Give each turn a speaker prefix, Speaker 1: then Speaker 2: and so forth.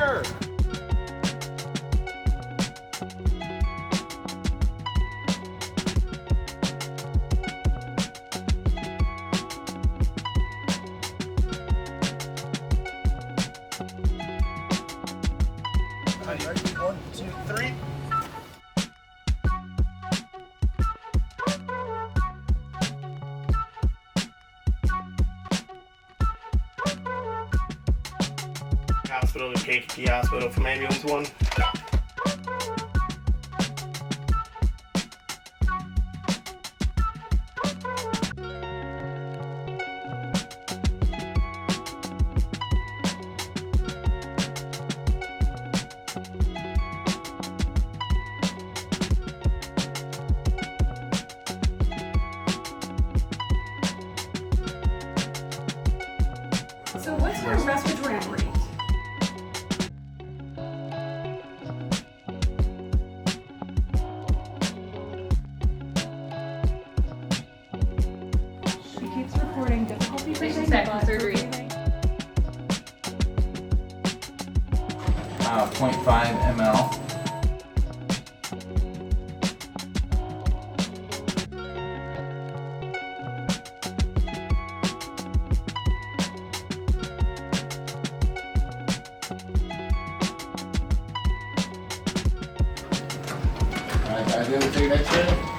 Speaker 1: here.
Speaker 2: Ready? 1, 2, 3.
Speaker 3: Hospital to Kankakee Hospital from ambulance 1.
Speaker 4: So what's her respiratory rate? She keeps reporting difficulty breathing.
Speaker 5: Back from surgery.
Speaker 6: 0.5 ml. Alright, guys, you able to take an X-ray?